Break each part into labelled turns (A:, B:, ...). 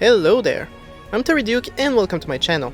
A: Hello there! I'm Terry Duke and welcome to my channel.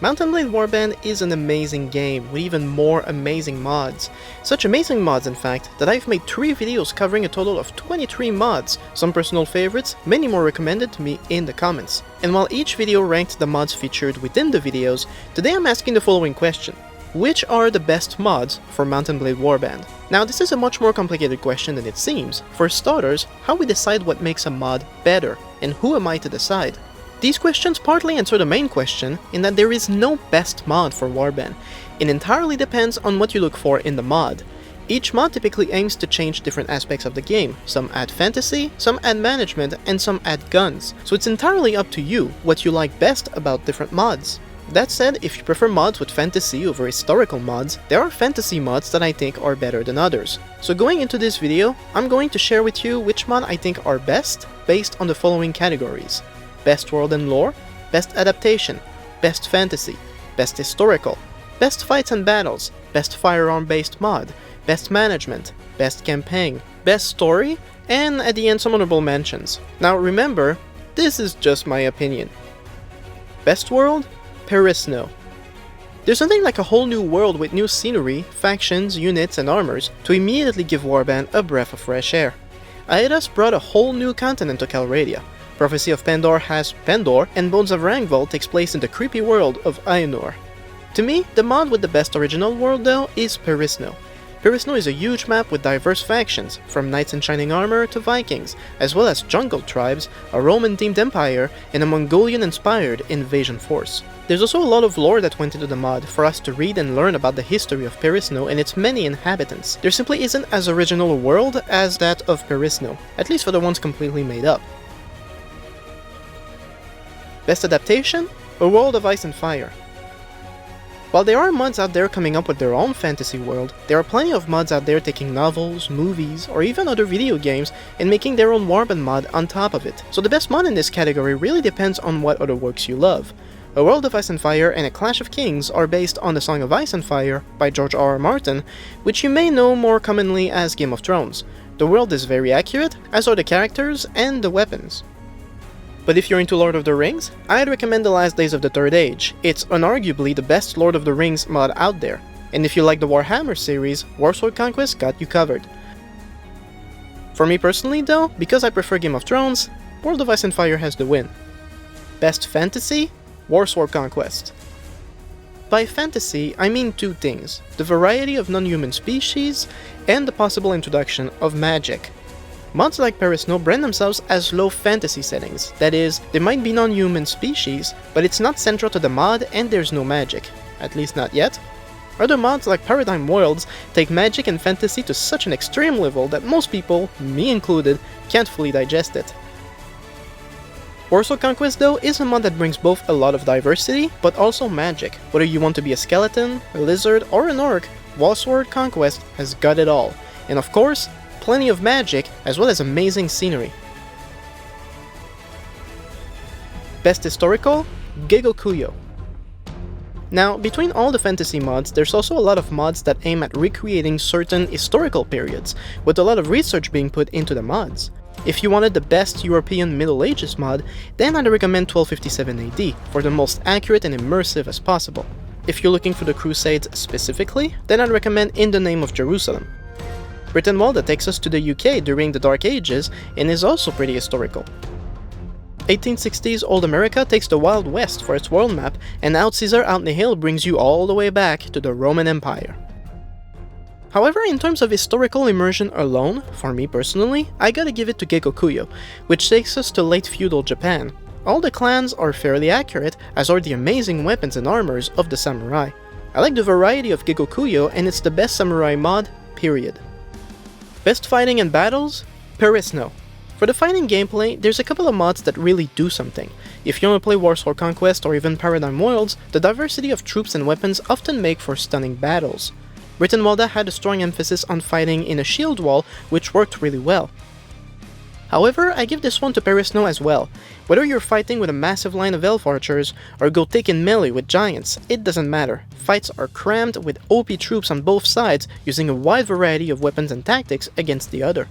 A: Mount & Blade Warband is an amazing game with even more amazing mods. Such amazing mods in fact, that I've made 3 videos covering a total of 23 mods, some personal favorites, many more recommended to me in the comments. And while each video ranked the mods featured within the videos, today I'm asking the following question. Which are the best mods for Mount & Blade Warband? Now this is a much more complicated question than it seems. For starters, how we decide what makes a mod better, and who am I to decide? These questions partly answer the main question in that there is no best mod for Warband. It entirely depends on what you look for in the mod. Each mod typically aims to change different aspects of the game. Some add fantasy, some add management, and some add guns. So it's entirely up to you what you like best about different mods. That said, if you prefer mods with fantasy over historical mods, there are fantasy mods that I think are better than others. So going into this video, I'm going to share with you which mod I think are best based on the following categories. Best world and lore, best adaptation, best fantasy, best historical, best fights and battles, best firearm-based mod, best management, best campaign, best story, and at the end some honorable mentions. Now remember, this is just my opinion. Best world? Perisno. There's nothing like a whole new world with new scenery, factions, units, and armors to immediately give Warband a breath of fresh air. Aetas brought a whole new continent to Calradia. Prophecy of Pandor has Pandor, and Bones of Ragnvald takes place in the creepy world of Ainur. To me, the mod with the best original world though is Perisno. Perisno is a huge map with diverse factions, from knights in shining armor to Vikings, as well as jungle tribes, a Roman-themed empire, and a Mongolian-inspired invasion force. There's also a lot of lore that went into the mod for us to read and learn about the history of Perisno and its many inhabitants. There simply isn't as original a world as that of Perisno, at least for the ones completely made up. Best adaptation? A World of Ice and Fire. While there are mods out there coming up with their own fantasy world, there are plenty of mods out there taking novels, movies, or even other video games and making their own Warband mod on top of it. So the best mod in this category really depends on what other works you love. A World of Ice and Fire and A Clash of Kings are based on the Song of Ice and Fire by George R.R. Martin, which you may know more commonly as Game of Thrones. The world is very accurate, as are the characters and the weapons. But if you're into Lord of the Rings, I'd recommend The Last Days of the Third Age. It's unarguably the best Lord of the Rings mod out there. And if you like the Warhammer series, Warsword Conquest got you covered. For me personally though, because I prefer Game of Thrones, World of Ice and Fire has the win. Best fantasy? Warsword Conquest. By fantasy, I mean 2 things: the variety of non-human species, and the possible introduction of magic. Mods like Perisno brand themselves as low fantasy settings, that is, they might be non-human species, but it's not central to the mod and there's no magic, at least not yet. Other mods like Paradigm Worlds take magic and fantasy to such an extreme level that most people, me included, can't fully digest it. Warsword Conquest though is a mod that brings both a lot of diversity, but also magic. Whether you want to be a skeleton, a lizard, or an orc, Warsword Conquest has got it all. And of course, plenty of magic, as well as amazing scenery. Best historical? Gekokujo. Now, between all the fantasy mods, there's also a lot of mods that aim at recreating certain historical periods, with a lot of research being put into the mods. If you wanted the best European Middle Ages mod, then I'd recommend 1257 AD, for the most accurate and immersive as possible. If you're looking for the Crusades specifically, then I'd recommend In the Name of Jerusalem. Brytenwalda takes us to the UK during the Dark Ages and is also pretty historical. 1860s Old America takes the Wild West for its world map, and Outcaesar Out in the Hill brings you all the way back to the Roman Empire. However, in terms of historical immersion alone, for me personally, I gotta give it to Gekokujo, which takes us to late feudal Japan. All the clans are fairly accurate, as are the amazing weapons and armors of the samurai. I like the variety of Gekokujo, and it's the best samurai mod, period. Best fighting and battles? Perisno. For the fighting gameplay, there's a couple of mods that really do something. If you want to play Warsword Conquest or even Paradigm Worlds, the diversity of troops and weapons often make for stunning battles. Brytenwalda had a strong emphasis on fighting in a shield wall, which worked really well. However, I give this one to Perisno as well. Whether you're fighting with a massive line of elf archers, or go take in melee with giants, it doesn't matter. Fights are crammed with OP troops on both sides, using a wide variety of weapons and tactics against the other.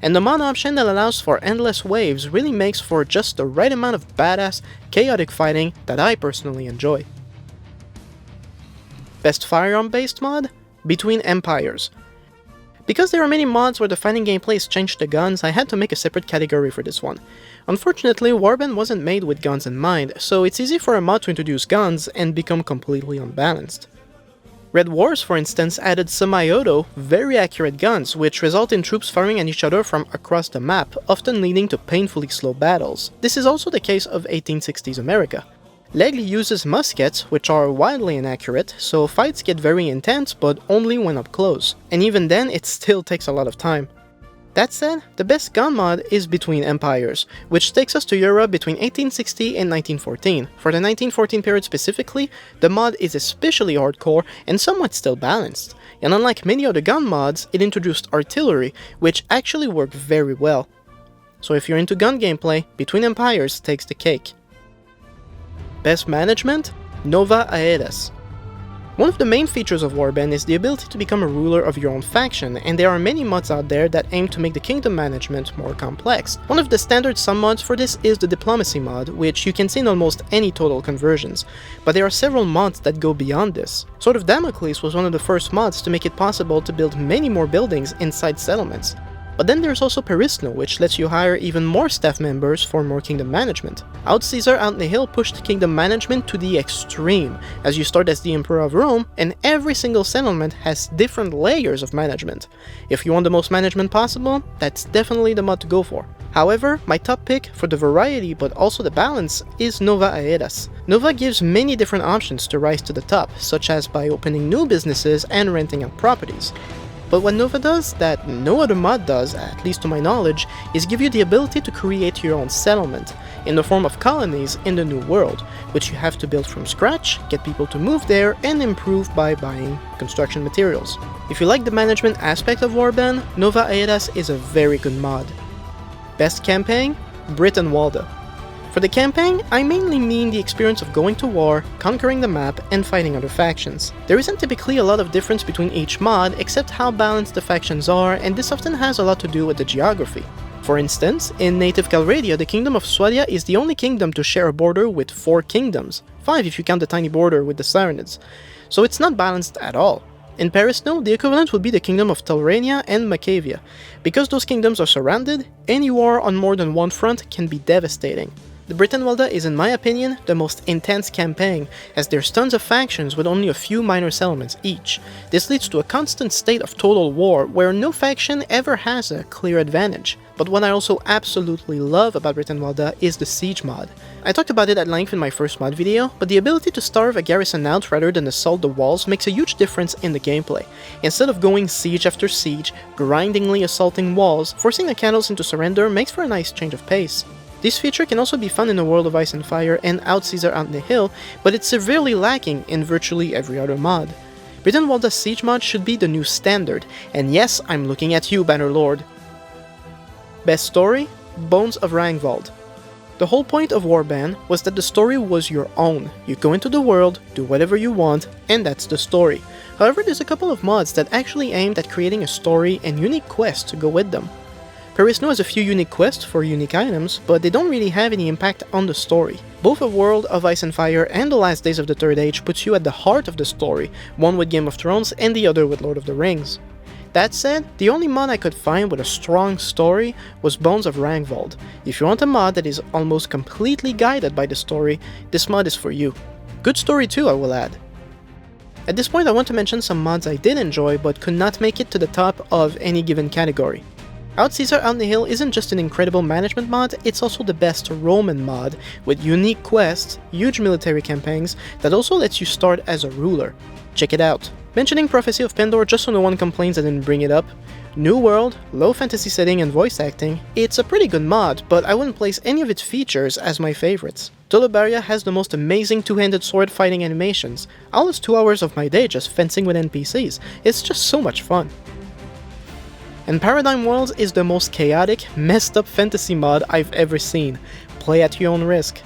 A: and the mod option that allows for endless waves really makes for just the right amount of badass, chaotic fighting that I personally enjoy. Best firearm-based mod? Between Empires. Because there are many mods where the fighting gameplay is changed to guns, I had to make a separate category for this one. Unfortunately, Warband wasn't made with guns in mind, so it's easy for a mod to introduce guns and become completely unbalanced. Red Wars, for instance, added semi-auto, very accurate guns, which result in troops firing at each other from across the map, often leading to painfully slow battles. This is also the case of 1860s America. Legge uses muskets, which are wildly inaccurate, so fights get very intense, but only when up close. And even then, it still takes a lot of time. That said, the best gun mod is Between Empires, which takes us to Europe between 1860 and 1914. For the 1914 period specifically, the mod is especially hardcore and somewhat still balanced. And unlike many other gun mods, it introduced artillery, which actually worked very well. So if you're into gun gameplay, Between Empires takes the cake. Best management? Nova Aetas. One of the main features of Warband is the ability to become a ruler of your own faction, and there are many mods out there that aim to make the kingdom management more complex. One of the standard submods for this is the Diplomacy mod, which you can see in almost any total conversions, but there are several mods that go beyond this. Sword of Damocles was one of the first mods to make it possible to build many more buildings inside settlements. But then there's also Perisno, which lets you hire even more staff members for more kingdom management. Outcaesar Out in the Hill pushed kingdom management to the extreme, as you start as the Emperor of Rome, and every single settlement has different layers of management. If you want the most management possible, that's definitely the mod to go for. However, my top pick for the variety but also the balance is Nova Aetas. Nova gives many different options to rise to the top, such as by opening new businesses and renting out properties. But what Nova does, that no other mod does, at least to my knowledge, is give you the ability to create your own settlement, in the form of colonies in the New World, which you have to build from scratch, get people to move there, and improve by buying construction materials. If you like the management aspect of Warband, Nova Aetas is a very good mod. Best campaign? Brytenwalda. For the campaign, I mainly mean the experience of going to war, conquering the map, and fighting other factions. There isn't typically a lot of difference between each mod, except how balanced the factions are, and this often has a lot to do with the geography. For instance, in native Calradia, the Kingdom of Swadia is the only kingdom to share a border with 4 kingdoms, 5 if you count the tiny border with the Saronids, so it's not balanced at all. In Perisno, the equivalent would be the Kingdom of Telrania and Macavia. Because those kingdoms are surrounded, any war on more than one front can be devastating. The Brytenwalda is, in my opinion, the most intense campaign, as there's tons of factions with only a few minor settlements each. This leads to a constant state of total war, where no faction ever has a clear advantage. But what I also absolutely love about Brytenwalda is the siege mod. I talked about it at length in my first mod video, but the ability to starve a garrison out rather than assault the walls makes a huge difference in the gameplay. Instead of going siege after siege, grindingly assaulting walls, forcing the cannons into surrender makes for a nice change of pace. This feature can also be found in the World of Ice and Fire and Outcaesar Out in the Hill, but it's severely lacking in virtually every other mod. Brytenwalda's siege mod should be the new standard, and yes, I'm looking at you, Bannerlord. Best story? Bones of Ragnvald. The whole point of Warband was that the story was your own. You go into the world, do whatever you want, and that's the story. However, there's a couple of mods that actually aimed at creating a story and unique quests to go with them. Perisno has a few unique quests for unique items, but they don't really have any impact on the story. Both a World of Ice and Fire and The Last Days of the Third Age puts you at the heart of the story, one with Game of Thrones and the other with Lord of the Rings. That said, the only mod I could find with a strong story was Bones of Ragnvald. If you want a mod that is almost completely guided by the story, this mod is for you. Good story too, I will add. At this point I want to mention some mods I did enjoy but could not make it to the top of any given category. Outcaesar Out in the Hill isn't just an incredible management mod, it's also the best Roman mod, with unique quests, huge military campaigns, that also lets you start as a ruler. Check it out. Mentioning Prophecy of Pendor just so no one complains I didn't bring it up. New world, low fantasy setting and voice acting, it's a pretty good mod, but I wouldn't place any of its features as my favorites. Tulubaria has the most amazing two-handed sword fighting animations. I'll lose 2 hours of my day just fencing with NPCs, it's just so much fun. And Paradigm Worlds is the most chaotic, messed up fantasy mod I've ever seen. Play at your own risk.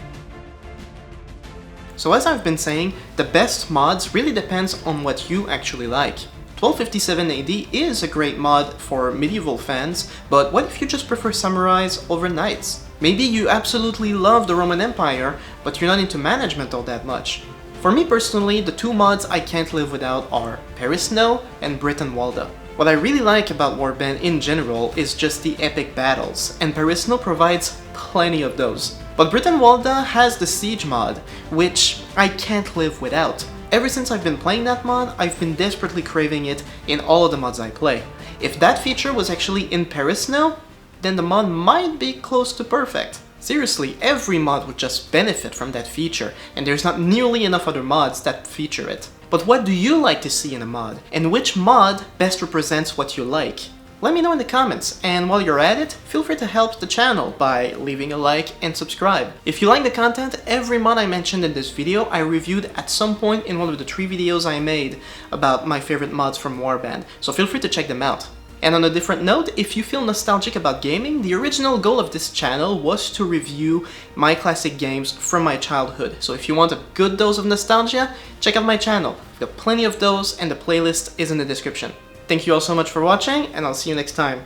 A: So as I've been saying, the best mods really depends on what you actually like. 1257 AD is a great mod for medieval fans, but what if you just prefer samurais over knights? Maybe you absolutely love the Roman Empire, but you're not into management all that much. For me personally, the two mods I can't live without are Perisno and Brytenwalda. What I really like about Warband in general is just the epic battles, and Perisno provides plenty of those. But Brytenwalda has the siege mod, which I can't live without. Ever since I've been playing that mod, I've been desperately craving it in all of the mods I play. If that feature was actually in Perisno, then the mod might be close to perfect. Seriously, every mod would just benefit from that feature, and there's not nearly enough other mods that feature it. But what do you like to see in a mod? And which mod best represents what you like? Let me know in the comments, and while you're at it, feel free to help the channel by leaving a like and subscribe. If you like the content, every mod I mentioned in this video I reviewed at some point in one of the 3 videos I made about my favorite mods from Warband, so feel free to check them out. And on a different note, if you feel nostalgic about gaming, the original goal of this channel was to review my classic games from my childhood. So if you want a good dose of nostalgia, check out my channel. I've got plenty of those and the playlist is in the description. Thank you all so much for watching, and I'll see you next time.